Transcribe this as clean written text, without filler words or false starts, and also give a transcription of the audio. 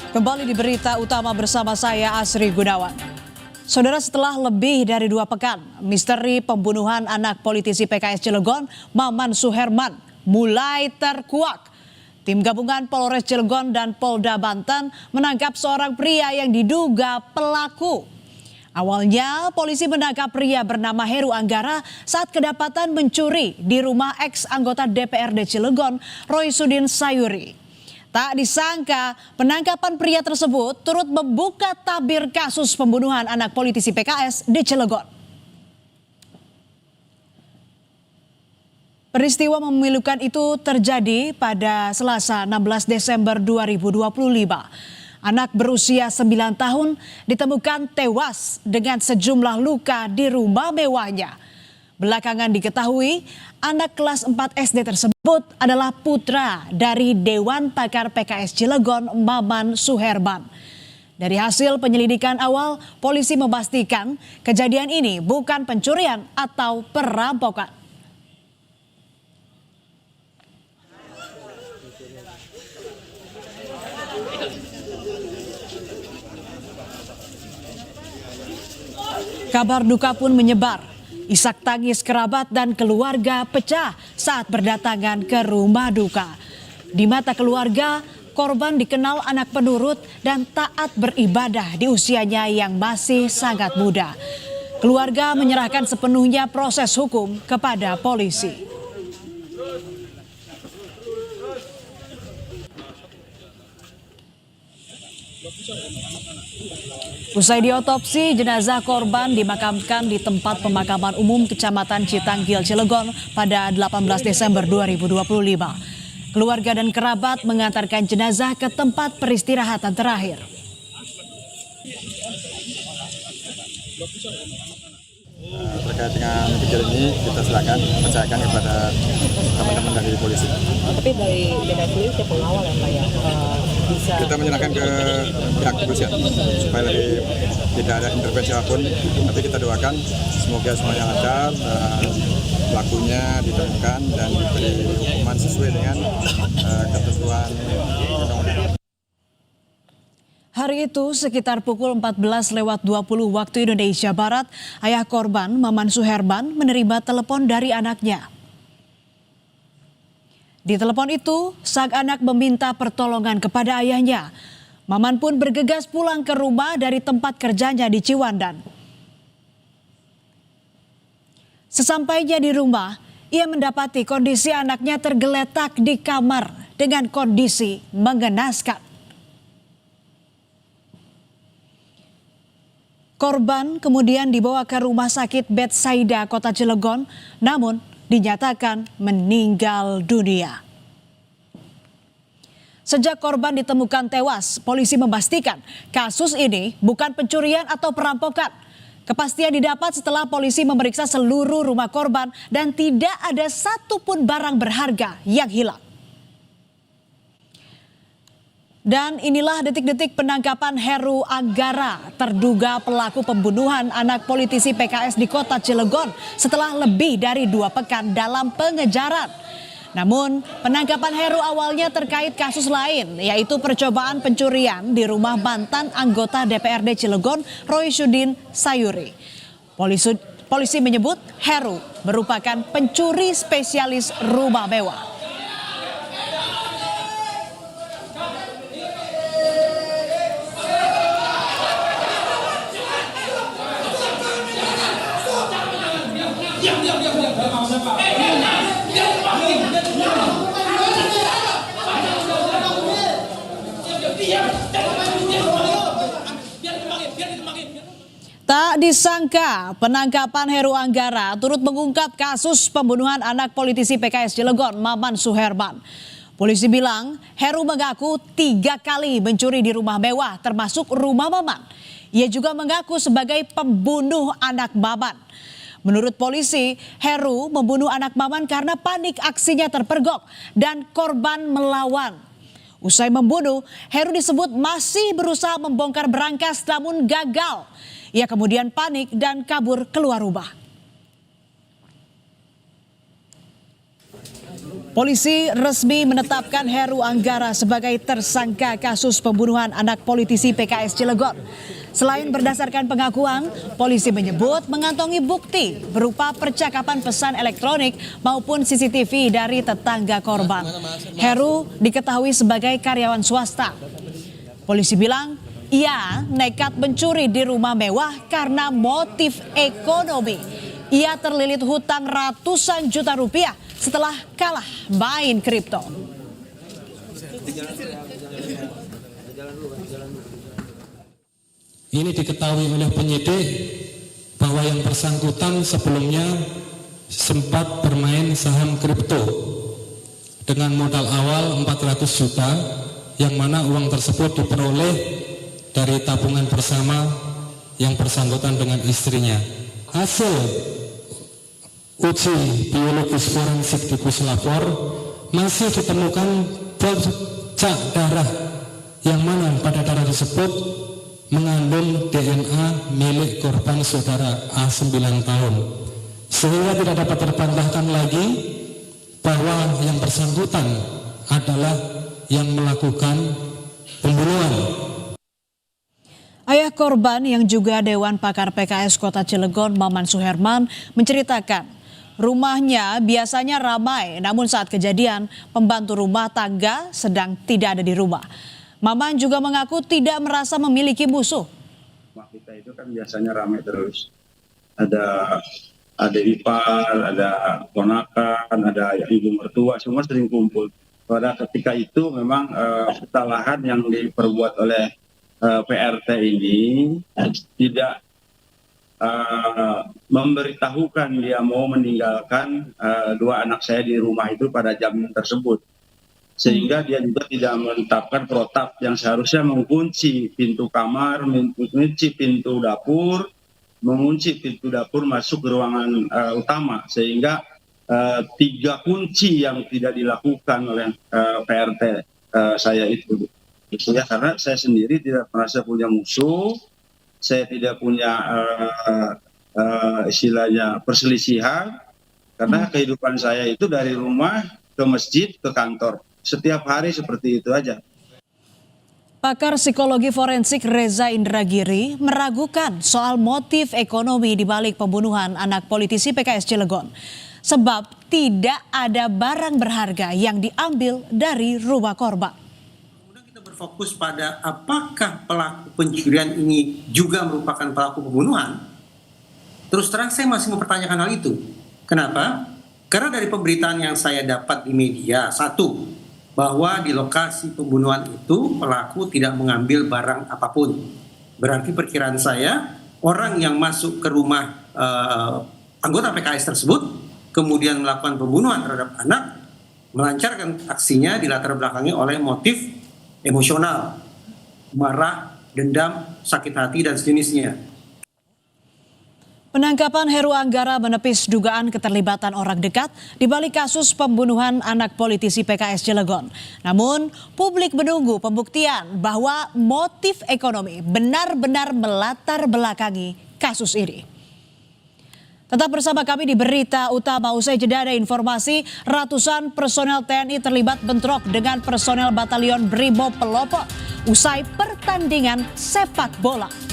Kembali di berita utama bersama saya Asri Gunawan. Saudara, setelah lebih dari 2 pekan, misteri pembunuhan anak politisi PKS Cilegon, Maman Suherman, mulai terkuak. Tim gabungan Polres Cilegon dan Polda Banten menangkap seorang pria yang diduga pelaku. Awalnya, polisi menangkap pria bernama Heru Anggara saat kedapatan mencuri di rumah ex-anggota DPRD Cilegon, Roy Sudin Sayuri. Tak disangka, penangkapan pria tersebut turut membuka tabir kasus pembunuhan anak politisi PKS di Cilegon. Peristiwa memilukan itu terjadi pada Selasa 16 Desember 2025. Anak berusia 9 tahun ditemukan tewas dengan sejumlah luka di rumah mewahnya. Belakangan diketahui anak kelas 4 SD tersebut adalah putra dari Dewan Pakar PKS Cilegon, Maman Suherman. Dari hasil penyelidikan awal, polisi memastikan kejadian ini bukan pencurian atau perampokan. Kabar duka pun menyebar. Isak tangis kerabat dan keluarga pecah saat berdatangan ke rumah duka. Di mata keluarga, korban dikenal anak penurut dan taat beribadah di usianya yang masih sangat muda. Keluarga menyerahkan sepenuhnya proses hukum kepada polisi. Usai diotopsi, jenazah korban dimakamkan di tempat pemakaman umum Kecamatan Citanggil, Cilegon pada 18 Desember 2025. Keluarga dan kerabat mengantarkan jenazah ke tempat peristirahatan terakhir. Terkait dengan kejadian ini kita silakan percayakan kepada teman-teman dari polisi. Tapi dari BKS sendiri siapa pengawal ya Pak ya? Bisa kita menyerahkan ke pihak kepolisian supaya lebih tidak ada intervensi apapun. Tapi kita doakan semoga semuanya lancar, pelakunya ditemukan dan diberi hukuman sesuai dengan ketentuan undang-undang. Hari itu sekitar pukul 14.20 waktu Indonesia Barat, ayah korban Maman Suherman menerima telepon dari anaknya. Di telepon itu, sang anak meminta pertolongan kepada ayahnya. Maman pun bergegas pulang ke rumah dari tempat kerjanya di Ciwandan. Sesampainya di rumah, ia mendapati kondisi anaknya tergeletak di kamar dengan kondisi mengenaskan. Korban kemudian dibawa ke Rumah Sakit Betsaida Kota Cilegon, namun dinyatakan meninggal dunia. Sejak korban ditemukan tewas, polisi memastikan kasus ini bukan pencurian atau perampokan. Kepastian didapat setelah polisi memeriksa seluruh rumah korban dan tidak ada satupun barang berharga yang hilang. Dan inilah detik-detik penangkapan Heru Anggara, terduga pelaku pembunuhan anak politisi PKS di Kota Cilegon setelah lebih dari 2 pekan dalam pengejaran. Namun penangkapan Heru awalnya terkait kasus lain, yaitu percobaan pencurian di rumah mantan anggota DPRD Cilegon, Roy Sudin Sayuri. Polisi menyebut Heru merupakan pencuri spesialis rumah mewah. Tak disangka penangkapan Heru Anggara turut mengungkap kasus pembunuhan anak politisi PKS Cilegon, Maman Suherman. Polisi bilang Heru mengaku 3 kali mencuri di rumah mewah termasuk rumah Maman. Ia juga mengaku sebagai pembunuh anak Maman. Menurut polisi, Heru membunuh anak Maman karena panik aksinya terpergok dan korban melawan. Usai membunuh, Heru disebut masih berusaha membongkar berangkas namun gagal. Ia kemudian panik dan kabur keluar rumah. Polisi resmi menetapkan Heru Anggara sebagai tersangka kasus pembunuhan anak politisi PKS Cilegon. Selain berdasarkan pengakuan, polisi menyebut mengantongi bukti berupa percakapan pesan elektronik maupun CCTV dari tetangga korban. Heru diketahui sebagai karyawan swasta. Polisi bilang ia nekat mencuri di rumah mewah karena motif ekonomi. Ia terlilit hutang ratusan juta rupiah setelah kalah main kripto. Ini diketahui oleh penyidik bahwa yang bersangkutan sebelumnya sempat bermain saham kripto dengan modal awal 400 juta yang mana uang tersebut diperoleh dari tabungan bersama yang bersangkutan dengan istrinya. Hasil uji biologis forensik di puslapor masih ditemukan bercak darah yang mana pada darah tersebut mengandung DNA milik korban saudara A 9 tahun, sehingga tidak dapat terbantahkan lagi bahwa yang bersangkutan adalah yang melakukan pembunuhan. Ayah korban yang juga Dewan Pakar PKS Kota Cilegon, Maman Suherman, menceritakan rumahnya biasanya ramai, namun saat kejadian pembantu rumah tangga sedang tidak ada di rumah. Maman juga mengaku tidak merasa memiliki musuh. Rumah kita itu kan biasanya ramai terus. Ada ipar, ada ponakan, ada ibu mertua, semua sering kumpul. Pada ketika itu memang kesalahan yang diperbuat oleh PRT ini tidak memberitahukan dia mau meninggalkan dua anak saya di rumah itu pada jam tersebut, sehingga dia juga tidak menetapkan protap yang seharusnya mengunci pintu kamar, mengunci pintu dapur, mengunci pintu dapur masuk ke ruangan utama, sehingga 3 kunci yang tidak dilakukan oleh PRT saya itu. Ya, karena saya sendiri tidak merasa punya musuh, saya tidak punya istilahnya perselisihan, karena kehidupan saya itu dari rumah ke masjid ke kantor setiap hari seperti itu aja. Pakar psikologi forensik Reza Indragiri meragukan soal motif ekonomi di balik pembunuhan anak politisi PKS Cilegon, sebab tidak ada barang berharga yang diambil dari rumah korban. Fokus pada apakah pelaku pencurian ini juga merupakan pelaku pembunuhan. Terus terang saya masih mempertanyakan hal itu. Kenapa? Karena dari pemberitaan yang saya dapat di media, satu, bahwa di lokasi pembunuhan itu pelaku tidak mengambil barang apapun. Berarti perkiraan saya, orang yang masuk ke rumah anggota PKS tersebut, kemudian melakukan pembunuhan terhadap anak, melancarkan aksinya dilatar belakangi oleh motif emosional, marah, dendam, sakit hati, dan sejenisnya. Penangkapan Heru Anggara menepis dugaan keterlibatan orang dekat di balik kasus pembunuhan anak politisi PKS Cilegon. Namun, publik menunggu pembuktian bahwa motif ekonomi benar-benar melatar belakangi kasus ini. Tetap bersama kami di Berita Utama. Usai jeda ada informasi ratusan personel TNI terlibat bentrok dengan personel Batalion Brimob Pelopor usai pertandingan sepak bola.